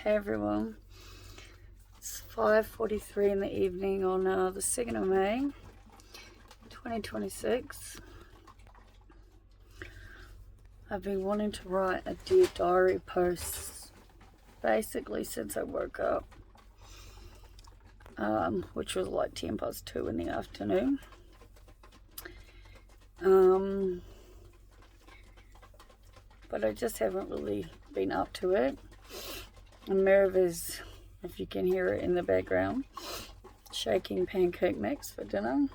Hey everyone, it's 5:43 in the evening on the 2nd of May 2026. I've been wanting to write a Dear Diary post basically since I woke up, which was like 2:10 in the afternoon. But I just haven't really been up to it. And Merv is, if you can hear it in the background, shaking pancake mix for dinner.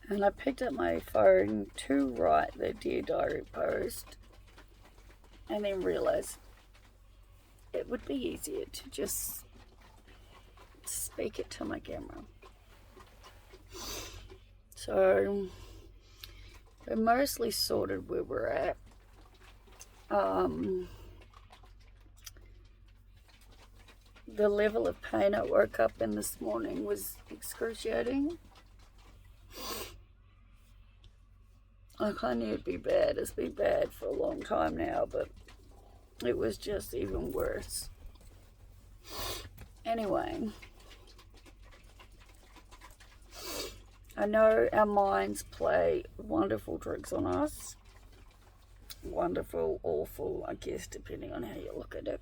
And I picked up my phone to write the Dear Diary post and then realized it would be easier to just speak it to my camera. So we're mostly sorted where we're at. The level of pain I woke up in this morning was excruciating. Like, I knew it'd be bad. It's been bad for a long time now, but it was just even worse. Anyway, I know our minds play wonderful tricks on us. Wonderful, awful, I guess, depending on how you look at it.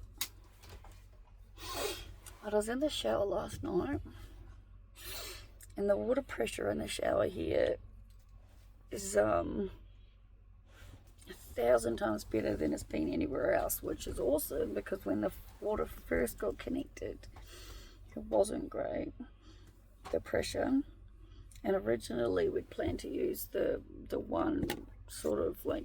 I was in the shower last night, and the water pressure in the shower here is 1,000 times better than it's been anywhere else, which is awesome, because when the water first got connected, it wasn't great, the pressure. And originally we'd planned to use the one sort of like,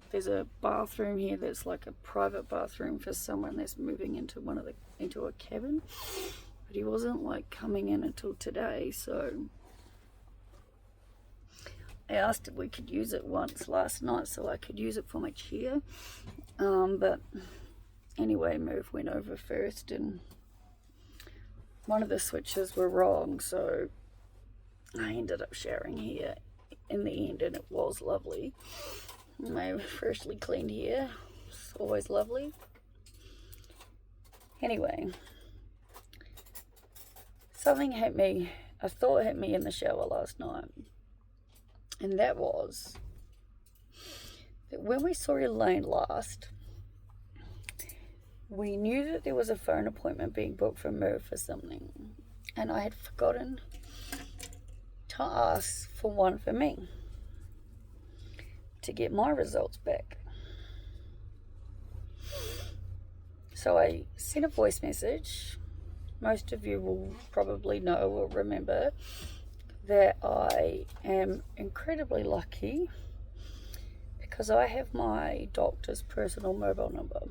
there's a bathroom here that's like a private bathroom for someone that's moving into into a cabin, but he wasn't like coming in until today, so I asked if we could use it once last night so I could use it for my chair, but anyway, Merv went over first and one of the switches were wrong, so I ended up showering here in the end, and it was lovely. My freshly cleaned hair, it's always lovely. Anyway, something hit me, a thought hit me in the shower last night, and that was that when we saw Elean last, we knew that there was a phone appointment being booked for Merv for something, and I had forgotten to ask for one for me to get my results back. So I sent a voice message. Most of you will probably know or remember that I am incredibly lucky because I have my doctor's personal mobile number.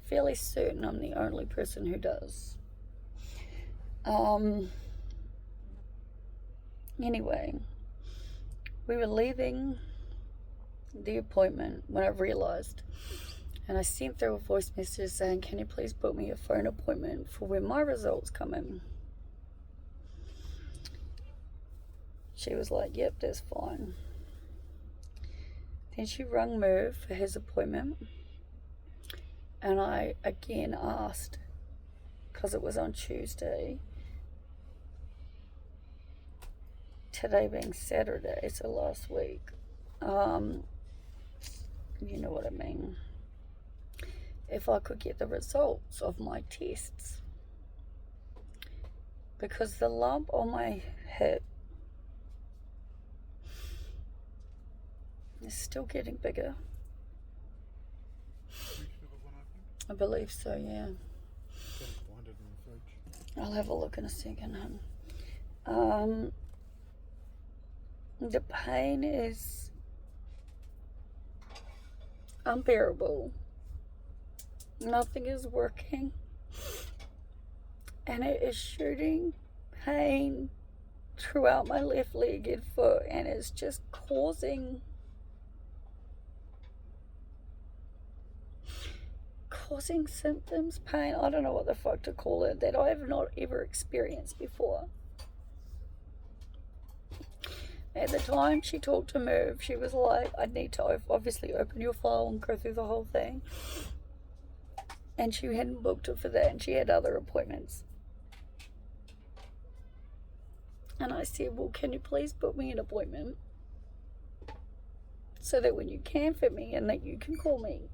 Fairly certain I'm the only person who does. Anyway, we were leaving the appointment when I realized, and I sent through a voice message saying, can you please book me a phone appointment for when my results come in? She was like, yep, that's fine. Then she rang Merv for his appointment, and I again asked, because it was on Tuesday, today being Saturday, so last week, you know what I mean, if I could get the results of my tests, because the lump on my hip is still getting bigger. I believe so, yeah. I'll have a look in a second, hon. The pain is unbearable. Nothing is working, and it is shooting pain throughout my left leg and foot, and it's just causing symptoms, pain, I don't know what the fuck to call it, that I have not ever experienced before. At the time she talked to Merv, she was like, I need to obviously open your file and go through the whole thing. And she hadn't booked it for that, and she had other appointments. And I said, well, can you please book me an appointment so that when you can fit me in, that you can call me.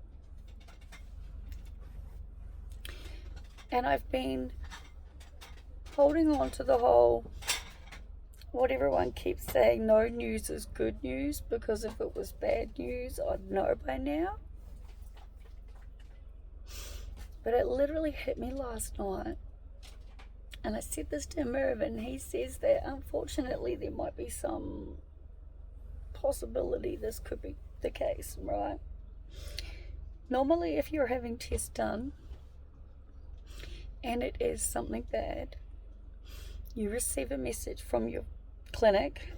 And I've been holding on to the whole, what everyone keeps saying, no news is good news, because if it was bad news, I'd know by now. But it literally hit me last night. And I said this to Merv, and he says that unfortunately there might be some possibility this could be the case, right? Normally, if you're having tests done and it is something bad, you receive a message from your clinic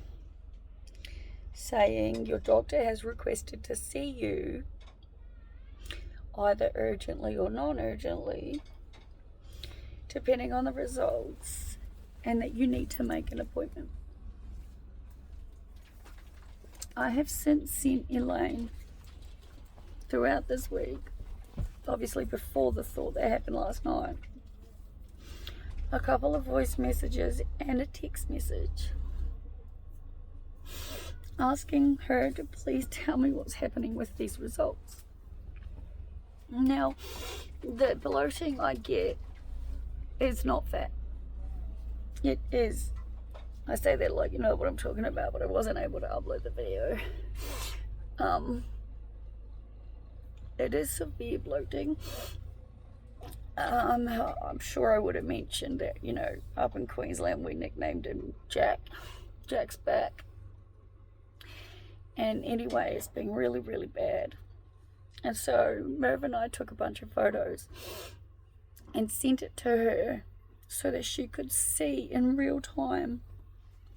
saying your doctor has requested to see you either urgently or non-urgently, depending on the results, and that you need to make an appointment. I have since sent Elean throughout this week, obviously before the thought that happened last night, a couple of voice messages and a text message asking her to please tell me what's happening with these results. Now, the bloating I get is not fat. It is, I say that like you know what I'm talking about, but I wasn't able to upload the video. It is severe bloating. I'm sure I would have mentioned that, you know, up in Queensland we nicknamed him Jack. Jack's back. And anyway, it's been really, really bad. And so Merv and I took a bunch of photos and sent it to her so that she could see in real time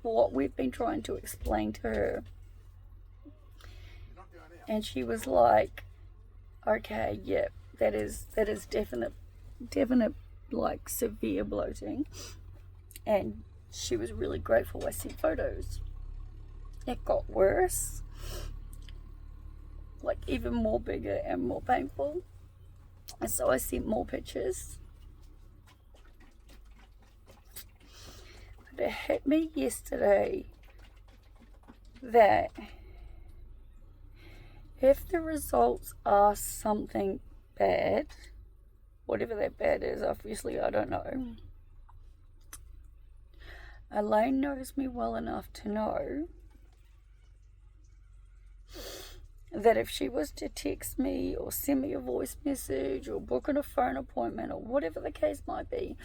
what we've been trying to explain to her. And she was like, okay, yeah, that is definite like severe bloating. And she was really grateful I sent photos. It got worse, like even more bigger and more painful. And so I sent more pictures. But it hit me yesterday that if the results are something bad, whatever that bad is, obviously I don't know, Elean knows me well enough to know that if she was to text me or send me a voice message or book in a phone appointment or whatever the case might be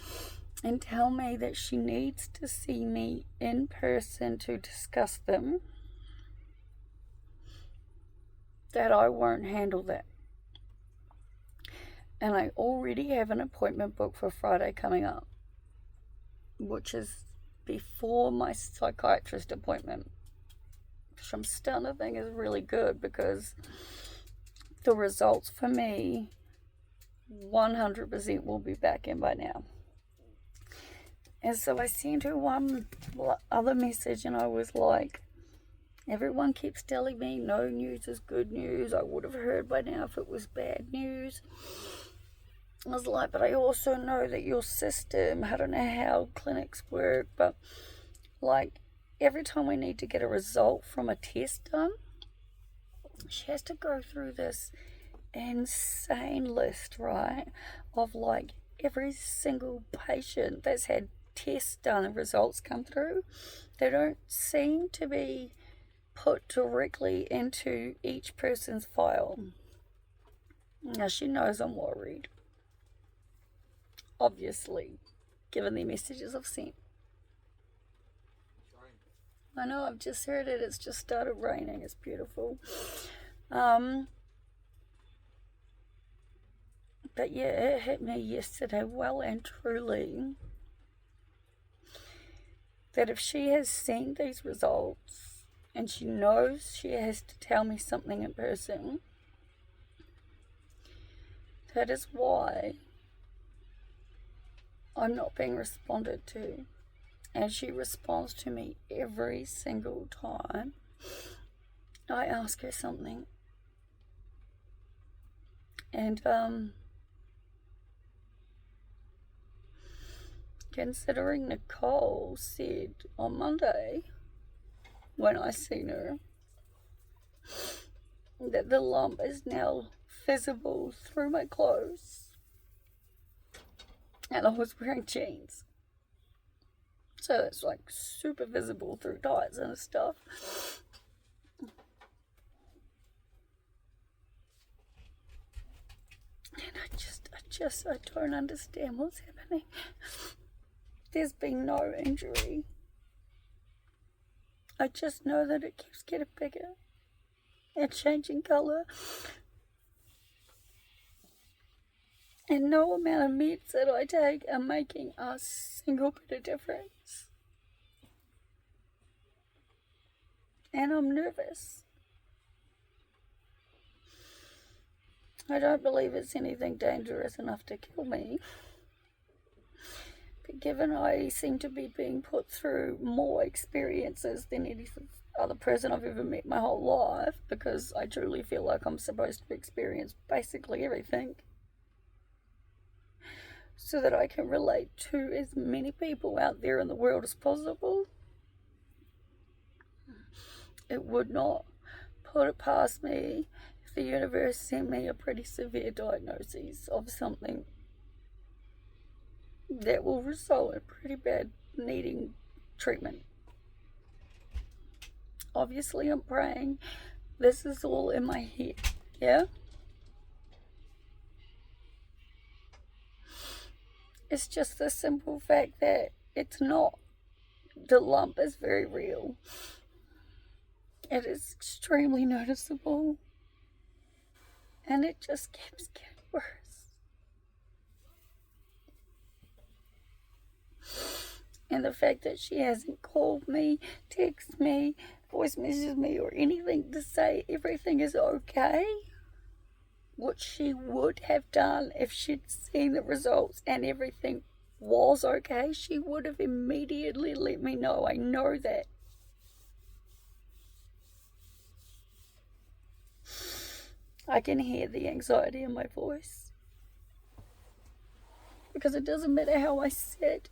and tell me that she needs to see me in person to discuss them, that I won't handle that. And I already have an appointment booked for Friday coming up, which is before my psychiatrist appointment, which I'm starting to think is really good because the results for me 100% will be back in by now. And so I sent her one other message and I was like, everyone keeps telling me no news is good news. I would have heard by now if it was bad news. I was like, but I also know that your system, I don't know how clinics work, but like every time we need to get a result from a test done, she has to go through this insane list, right, of like every single patient that's had tests done and results come through. They don't seem to be put directly into each person's file. Now she knows I'm worried, obviously, given the messages I've sent. I know, I've just heard it. It's just started raining. It's beautiful. But yeah, it hit me yesterday well and truly that if she has seen these results and she knows she has to tell me something in person, that is why I'm not being responded to. And she responds to me every single time I ask her something. And considering Nicole said on Monday when I seen her that the lump is now visible through my clothes, and I was wearing jeans, so it's like super visible through tights and stuff. And I don't understand what's happening. There's been no injury. I just know that it keeps getting bigger and changing colour. And no amount of meds that I take are making a single bit of difference. And I'm nervous. I don't believe it's anything dangerous enough to kill me. But given I seem to be being put through more experiences than any other person I've ever met my whole life, because I truly feel like I'm supposed to experience basically everything, so that I can relate to as many people out there in the world as possible, it would not put it past me if the universe sent me a pretty severe diagnosis of something that will result in pretty bad needing treatment. Obviously, I'm praying. This is all in my head, yeah? It's just the simple fact that it's not. The lump is very real. It is extremely noticeable. And it just keeps getting worse. And the fact that she hasn't called me, texted me, voice messaged me, or anything to say everything is okay, what she would have done if she'd seen the results and everything was okay, she would have immediately let me know. I know that. I can hear the anxiety in my voice. Because it doesn't matter how I sit,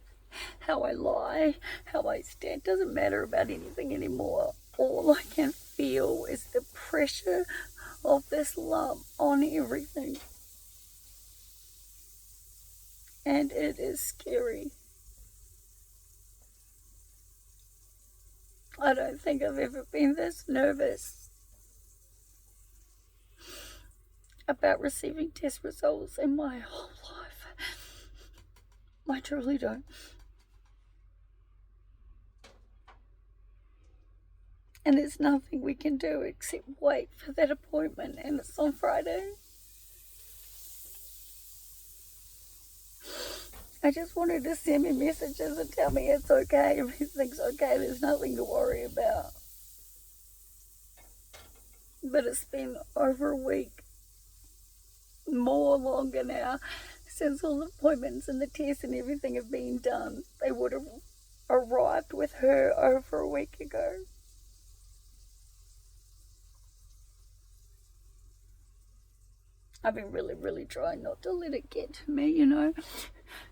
how I lie, how I stand. It doesn't matter about anything anymore. All I can feel is the pressure of this lump on everything. And it is scary. I don't think I've ever been this nervous about receiving test results in my whole life. I truly don't. And there's nothing we can do except wait for that appointment, and it's on Friday. I just wanted to send me messages and tell me it's okay, everything's okay, there's nothing to worry about. But it's been over a week, more longer now, since all the appointments and the tests and everything have been done. They would have arrived with her over a week ago. I've been really trying not to let it get to me,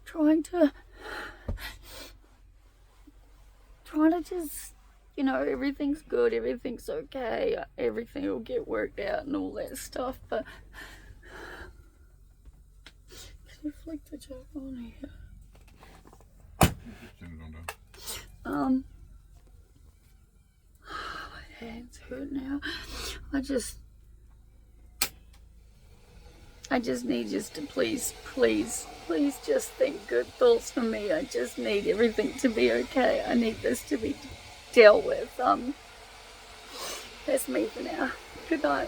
trying to just, everything's good, everything's okay, everything will get worked out and all that stuff, but can you flick the jack on here? My hands hurt now. I just need you to please just think good thoughts for me. I just need everything to be okay. I need this to be dealt with. That's me for now. Good night.